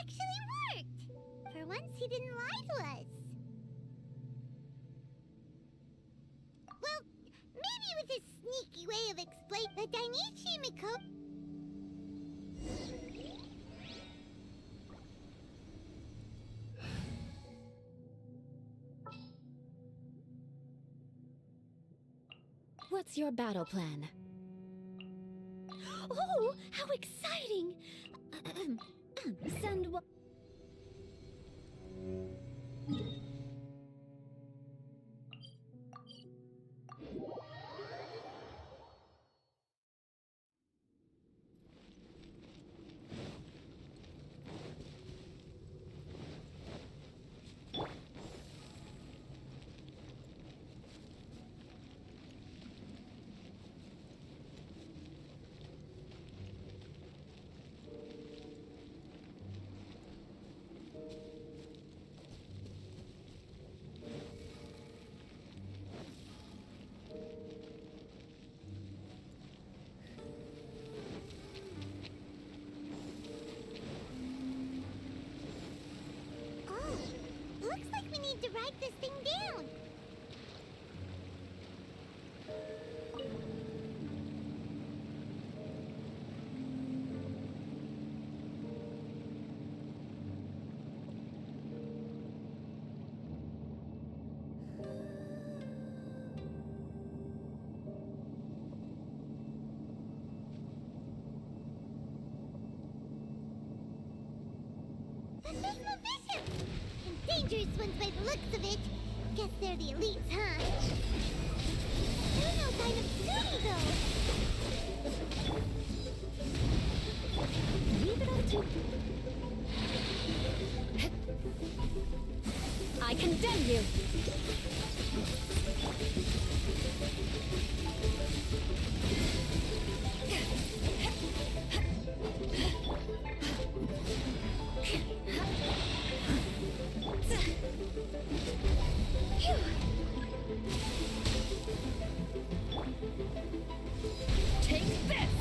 actually worked! For once, he didn't lie to us. Well, maybe with his sneaky way of explaining the Dainichi Miko. What's your battle plan? Oh, how exciting! Send what? Oh, looks like we need to write this thing down. The Sigma Bishop! And dangerous ones by the looks of it. Guess they're the elites, huh? Still no sign of Sumi, though. Leave it up to... I condemn you! Take this!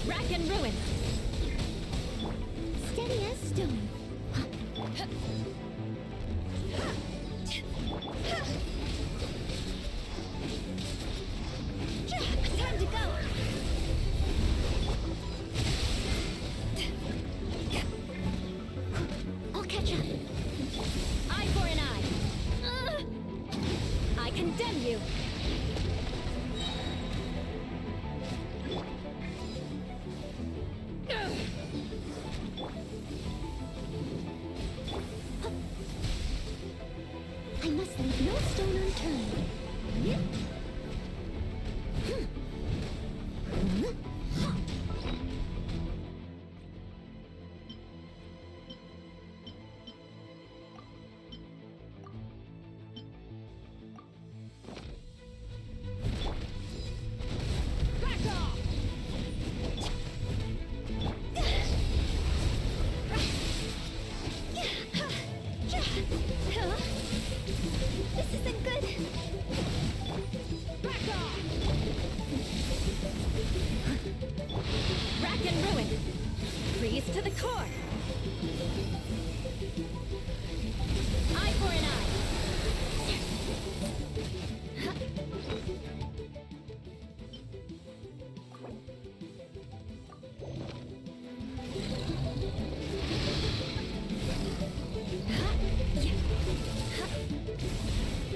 Rack and ruin! Steady as stone. Time to go! I'll catch up. Eye for an eye. I condemn you. I must leave no stone unturned. Back off! This isn't good. Back off! Rack and ruin! Freeze to the core! Eye for an eye!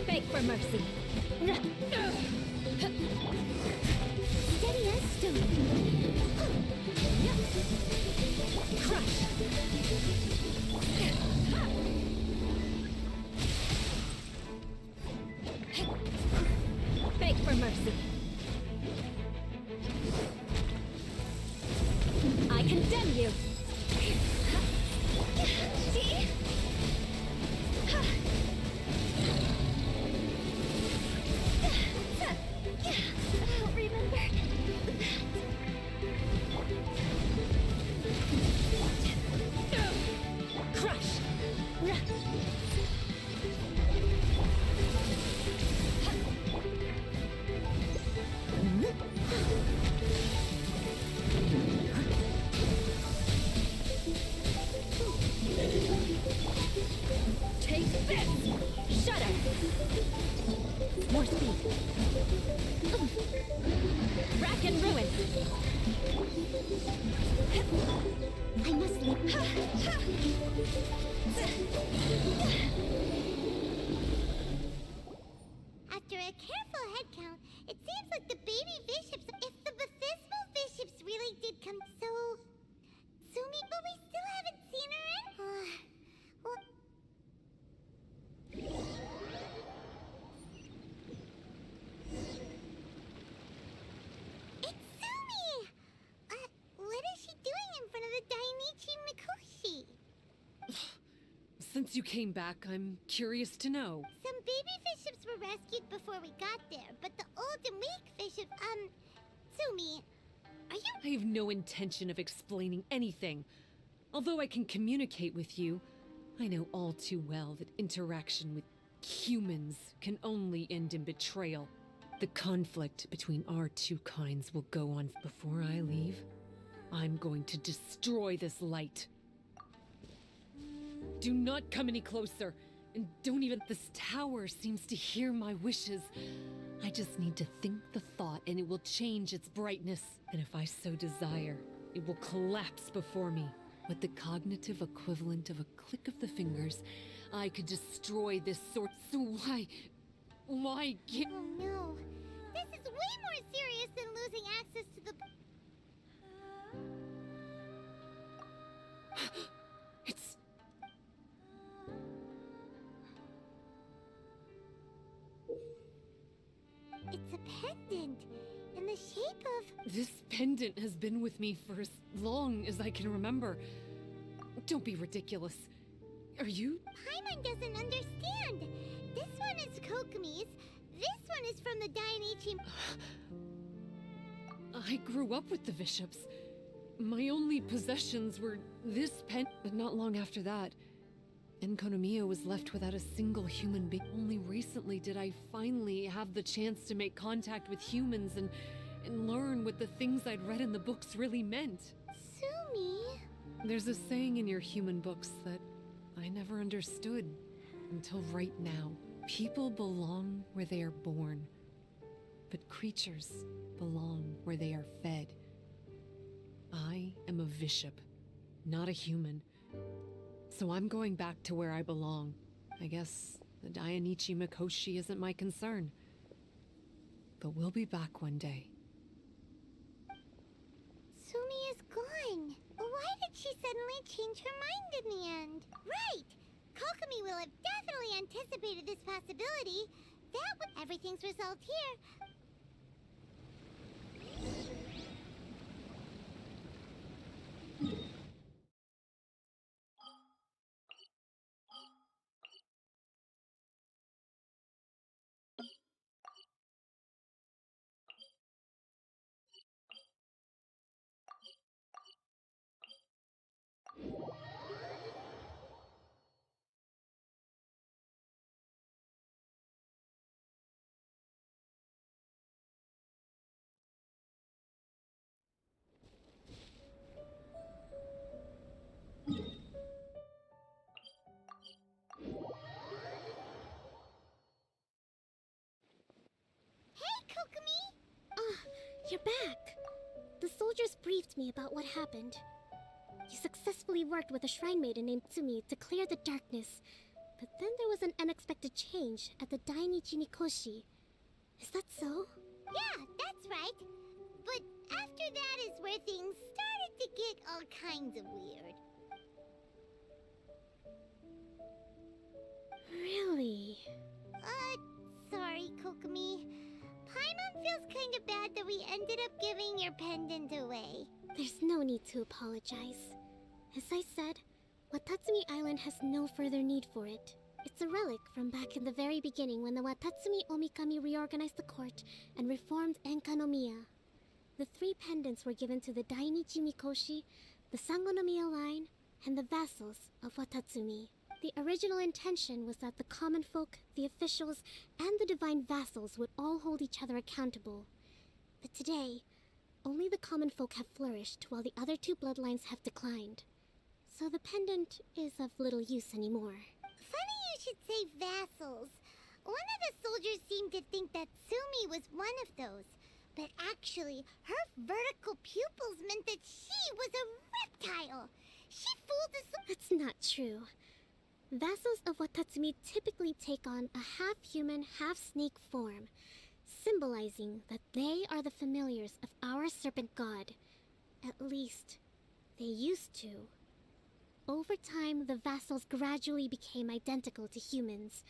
Beg for mercy! Steady as stone. Crush! Beg for mercy! I condemn you! See? I'll remember. Crush! Rack and ruin. I must leave. After a careful head count, it seems like the baby bishops, if the baptismal bishops really did come, so... Sumi, but we still haven't seen her in? Well... It's Sumi! What is she doing in front of the Dainichi Mikoshi? Since you came back, I'm curious to know. Some baby bishops were rescued before we got there, but the old and weak bishop, Sumi, are you... I have no intention of explaining anything. Although I can communicate with you, I know all too well that interaction with humans can only end in betrayal. The conflict between our two kinds will go on. Before I leave, I'm going to destroy this light. Do not come any closer, and don't even... This tower seems to hear my wishes. I just need to think the thought, and it will change its brightness. And if I so desire, it will collapse before me. With the cognitive equivalent of a click of the fingers, I could destroy this sword. So why can't... Oh no, this is way more serious than losing access to the... It's... It's a pendant, in the shape of... This pendant has been with me for as long as I can remember. Don't be ridiculous. Are you... Paimon doesn't understand. This one is Kokumi's, this one is from the Dainichi... I grew up with the bishops. My only possessions were this pen... But not long after that, Enkanomiya was left without a single human being. Only recently did I finally have the chance to make contact with humans and learn what the things I'd read in the books really meant. Sumi... There's a saying in your human books that I never understood until right now. People belong where they are born, but creatures belong where they are fed. I am a bishop, not a human. So I'm going back to where I belong. I guess the Dainichi Mikoshi isn't my concern. But we'll be back one day. Sumi is gone. Why did she suddenly change her mind in the end? Right! Kokumi will have definitely anticipated this possibility. That would... Everything's resolved here. You're back! The soldiers briefed me about what happened. You successfully worked with a shrine maiden named Tsumi to clear the darkness, but then there was an unexpected change at the Dainichi Mikoshi. Is that so? Yeah, that's right. But after that is where things started to get all kinds of weird. Really? Sorry, Kokumi. Paimon feels kind of bad that we ended up giving your pendant away. There's no need to apologize. As I said, Watatsumi Island has no further need for it. It's a relic from back in the very beginning when the Watatsumi Omikami reorganized the court and reformed Enkanomiya. The 3 pendants were given to the Dainichi Mikoshi, the Sangonomiya line, and the vassals of Watatsumi. The original intention was that the common folk, the officials, and the divine vassals would all hold each other accountable. But today, only the common folk have flourished while the other 2 bloodlines have declined. So the pendant is of little use anymore. Funny you should say vassals. One of the soldiers seemed to think that Sumi was one of those. But actually, her vertical pupils meant that she was a reptile. She fooled us. That's not true. Vassals of Watatsumi typically take on a half-human, half-snake form, symbolizing that they are the familiars of our serpent god. At least, they used to. Over time, the vassals gradually became identical to humans,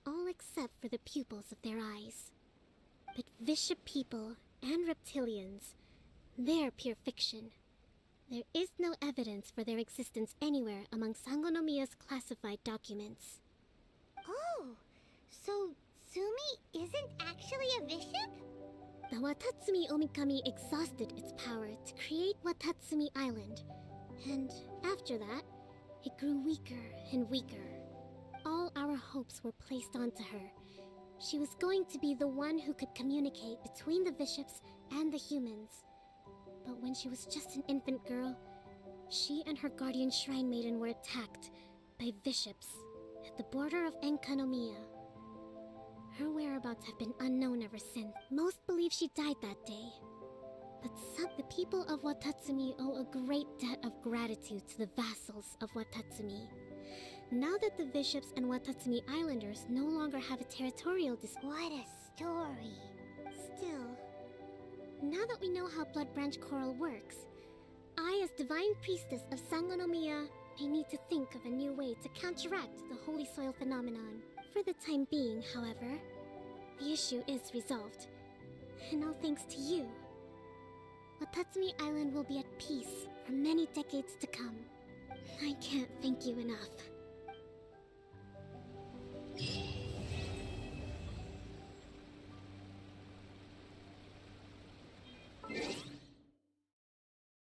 all except for the pupils of their eyes. But Visha people and reptilians, they're pure fiction. There is no evidence for their existence anywhere among Enkanomiya's classified documents. Oh, so Sumi isn't actually a bishop? The Watatsumi Omikami exhausted its power to create Watatsumi Island, and after that, it grew weaker and weaker. All our hopes were placed onto her. She was going to be the one who could communicate between the bishops and the humans. But when she was just an infant girl, she and her guardian shrine maiden were attacked by bishops at the border of Enkanomiya. Her whereabouts have been unknown ever since. Most believe she died that day. But the people of Watatsumi owe a great debt of gratitude to the vassals of Watatsumi. Now that the bishops and Watatsumi Islanders no longer have a territorial dispute. What a story. Still, now that we know how Blood Branch Coral works, I, as Divine Priestess of Enkanomiya, may need to think of a new way to counteract the Holy Soil phenomenon. For the time being, however, the issue is resolved. And all thanks to you. Watatsumi Island will be at peace for many decades to come. I can't thank you enough.